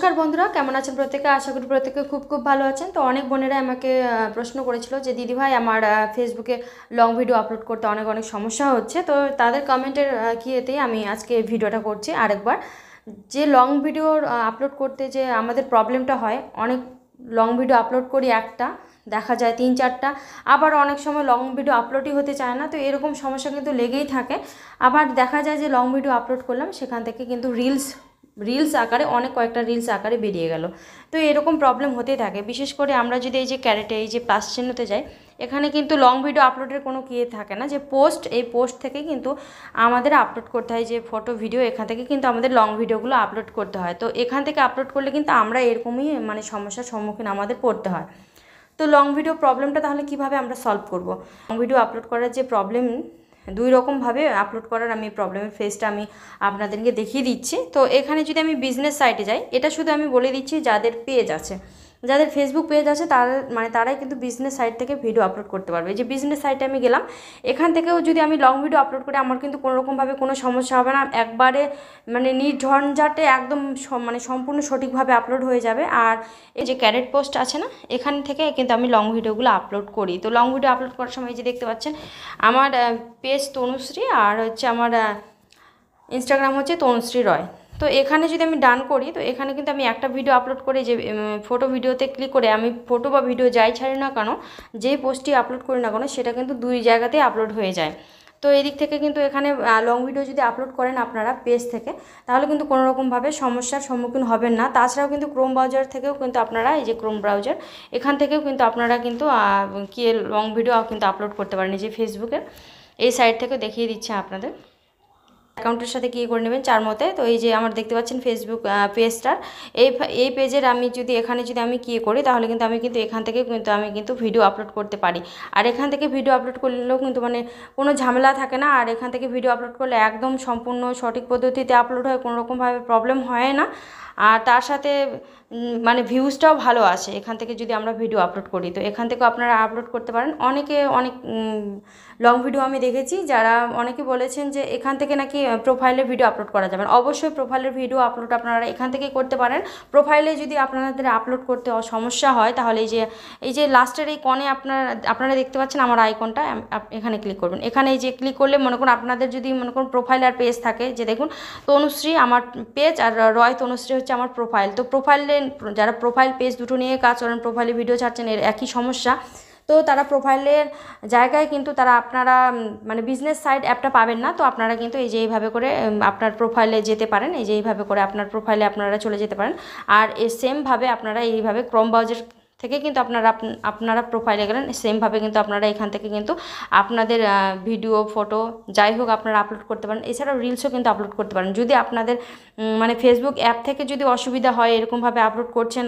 নমস্কার বন্ধুরা, কেমন আছেন প্রত্যেকে? আশা করি প্রত্যেকে খুব খুব ভালো আছেন। তো অনেক বোনেরা আমাকে প্রশ্ন করেছিল যে দিদিভাই আমার ফেসবুকে লং ভিডিও আপলোড করতে অনেক অনেক সমস্যা হচ্ছে। তো তাদের কমেন্টের কিয়েতেই আমি আজকে ভিডিওটা করছি আরেকবার। যে লং ভিডিও আপলোড করতে যে আমাদের প্রবলেমটা হয়, অনেক লং ভিডিও আপলোড করি একটা, দেখা যায় 3-4টা, আবার অনেক সময় লং ভিডিও আপলোডই হতে চায় না। তো এরকম সমস্যা কিন্তু লেগেই থাকে। আবার দেখা যায় যে লং ভিডিও আপলোড করলাম, সেখান থেকে কিন্তু রিলস আকারে অনেক কয়েকটা রিলস আকারে বেরিয়ে গেল। তো এরকম প্রবলেম হতেই থাকে। বিশেষ করে আমরা যদি এই যে ক্যারেটে এই যে প্লাস চিহ্নতে যাই, এখানে কিন্তু লং ভিডিও আপলোডের কোনো থাকে না, যে এই পোস্ট থেকে কিন্তু আমাদের আপলোড করতে হয় যে ফটো ভিডিও, এখান থেকে কিন্তু আমাদের লং ভিডিওগুলো আপলোড করতে হয়। তো এখান থেকে আপলোড করলে কিন্তু আমরা এরকমই সমস্যার সম্মুখীন আমাদের পড়তে হয়। তো লং ভিডিও প্রবলেমটা তাহলে কিভাবে আমরা সলভ করব? লং ভিডিও আপলোড করার যে প্রবলেম, দুই রকমভাবে আপলোড করার আমি প্রবলেমের ফেসটা আমি আপনাদেরকে দেখিয়ে দিচ্ছি। তো এখানে যদি আমি বিজনেস সাইটে যাই, এটা শুধু আমি বলে দিচ্ছি যাদের পেজ আছে, যাদের ফেসবুক পেজ আছে, তারাই কিন্তু বিজনেস সাইট থেকে ভিডিও আপলোড করতে পারবে। যে বিজনেস সাইটে আমি গেলাম, এখান থেকেও যদি আমি লং ভিডিও আপলোড করি, আমার কিন্তু কোনোরকমভাবে কোনো সমস্যা হবে না। একবারে নির্ঝঞ্ঝাটে একদম সম্পূর্ণ সঠিকভাবে আপলোড হয়ে যাবে। আর এই যে ক্যারেট পোস্ট আছে না, এখান থেকে কিন্তু আমি লং ভিডিওগুলো আপলোড করি। তো লং ভিডিও আপলোড করার সময় যে দেখতে পাচ্ছেন আমার পেজ তনুশ্রী, আর হচ্ছে আমার ইনস্টাগ্রাম হচ্ছে তনুশ্রী রয়। তো এখানে যদি আমি ডান করি, তো এখানে কিন্তু আমি একটা ভিডিও আপলোড করে যে ফটো ভিডিওতে ক্লিক করে আমি ফটো বা ভিডিও যাই ছাড়ি না কেন, যেই পোস্টটি আপলোড করি না কেন, সেটা কিন্তু দুই জায়গাতেই আপলোড হয়ে যায়। তো এদিক থেকে কিন্তু এখানে লং ভিডিও যদি আপলোড করেন আপনারা পেজ থেকে, তাহলে কিন্তু কোনো রকমভাবে সমস্যার সম্মুখীন হবেন না। তাছাড়াও কিন্তু ক্রোম ব্রাউজার থেকেও কিন্তু আপনারা, এই যে ক্রোম ব্রাউজার, এখান থেকেও কিন্তু আপনারা কিন্তু লং ভিডিও কিন্তু আপলোড করতে পারেন। এই যে ফেসবুকের এই সাইট থেকে দেখিয়ে দিচ্ছে আপনাদের। অ্যাকাউন্টের সাথে কী করে নেবেন 4 মতে। তো এই যে আমার দেখতে পাচ্ছেন ফেসবুক পেজটার, এই পেজের আমি যদি এখানে যদি আমি কী করি, তাহলে কিন্তু আমি কিন্তু এখান থেকে কিন্তু ভিডিও আপলোড করতে পারি। আর এখান থেকে ভিডিও আপলোড করলেও কিন্তু কোনো ঝামেলা থাকে না। আর এখান থেকে ভিডিও আপলোড করলে একদম সম্পূর্ণ সঠিক পদ্ধতিতে আপলোড হয়, কোনো রকমভাবে প্রবলেম হয় না। আর তার সাথে ভিউজটাও ভালো আসে এখান থেকে যদি আমরা ভিডিও আপলোড করি। তো এখান থেকেও আপনারা আপলোড করতে পারেন। অনেক লং ভিডিও আমি দেখেছি, যারা অনেকে বলেছেন যে এখান থেকে নাকি প্রোফাইলে ভিডিও আপলোড করা যাবে না। অবশ্যই প্রোফাইলের ভিডিও আপলোড আপনারা এখান থেকেই করতে পারেন। প্রোফাইলে যদি আপনাদের আপলোড করতে সমস্যা হয়, তাহলে এই যে লাস্টের এই কনে আপনারা দেখতে পাচ্ছেন আমার আইকনটা, এখানে ক্লিক করবেন। এখানে এই যে ক্লিক করলে মনে করুন আপনাদের যদি প্রোফাইল আর পেজ থাকে, যে দেখুন তনুশ্রী আমার পেজ আর রয় তনুশ্রী হচ্ছে আমার প্রোফাইল। তো প্রোফাইলে যারা প্রোফাইল পেজ দুটো নিয়ে কাজ করেন, প্রোফাইলে ভিডিও ছাড়ছেন, এর একই সমস্যা। তো তারা প্রোফাইলের জায়গায় কিন্তু আপনারা বিজনেস সাইট অ্যাপটা পাবেন না। তো আপনারা কিন্তু এই যে এইভাবে করে আপনার প্রোফাইলে যেতে পারেন। এই যে এইভাবে করে আপনার প্রোফাইলে আপনারা চলে যেতে পারেন। আর সেমভাবে আপনারা এইভাবে ক্রোম ব্রাউজার থেকে কিন্তু আপনারা প্রোফাইলে গেলেন, সেমভাবে কিন্তু আপনারা এখান থেকে কিন্তু আপনাদের ভিডিও, ফটো যাই হোক আপনারা আপলোড করতে পারেন। এছাড়াও রিলসও কিন্তু আপলোড করতে পারেন। যদি আপনাদের ফেসবুক অ্যাপ থেকে যদি অসুবিধা হয়, এরকমভাবে আপলোড করছেন,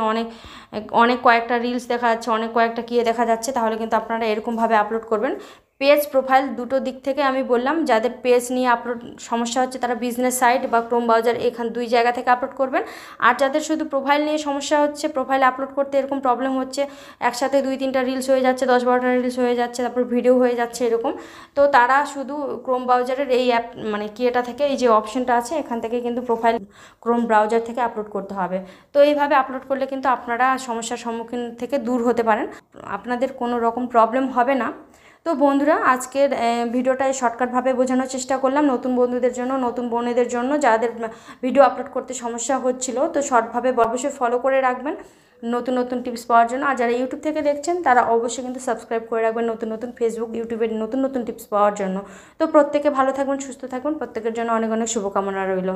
অনেক কয়েকটা রিলস দেখা যাচ্ছে, অনেক কয়েকটা দেখা যাচ্ছে, তাহলে কিন্তু আপনারা এরকমভাবে আপলোড করবেন। পেজ প্রোফাইল দুটো দিক থেকে আমি বললাম, যাদের পেজ নিয়ে আপলোড সমস্যা হচ্ছে তারা বিজনেস সাইট বা ক্রোম ব্রাউজার দুই জায়গা থেকে আপলোড করবেন। আর যাদের শুধু প্রোফাইল নিয়ে সমস্যা হচ্ছে, প্রোফাইল আপলোড করতে এরকম প্রবলেম হচ্ছে, একসাথে 2-3টা রিলস হয়ে যাচ্ছে, 10-12টা রিলস হয়ে যাচ্ছে, তারপর ভিডিও হয়ে যাচ্ছে এরকম, তো তারা শুধু ক্রোম ব্রাউজারের এই অ্যাপ এটা থেকে, এই যে অপশনটা আছে, এখান থেকে কিন্তু প্রোফাইল ক্রোম ব্রাউজার থেকে আপলোড করতে হবে। তো এইভাবে আপলোড করলে কিন্তু আপনারা সমস্যার সম্মুখীন থেকে দূর হতে পারেন, আপনাদের কোনো রকম প্রবলেম হবে না। তো বন্ধুরা, আজকের ভিডিওটায় শর্টকাটভাবে বোঝানোর চেষ্টা করলাম নতুন বন্ধুদের জন্য, নতুন বোনেদের জন্য, যাদের ভিডিও আপলোড করতে সমস্যা হচ্ছিল। তো শর্টভাবে অবশ্যই ফলো করে রাখবেন নতুন নতুন টিপস পাওয়ার জন্য। আর যারা ইউটিউব থেকে দেখছেন, তারা অবশ্যই কিন্তু সাবস্ক্রাইব করে রাখবেন নতুন নতুন ফেসবুক, ইউটিউবের নতুন নতুন টিপস পাওয়ার জন্য। তো প্রত্যেকে ভালো থাকবেন, সুস্থ থাকবেন, প্রত্যেকের জন্য অনেক অনেক শুভকামনা রইল।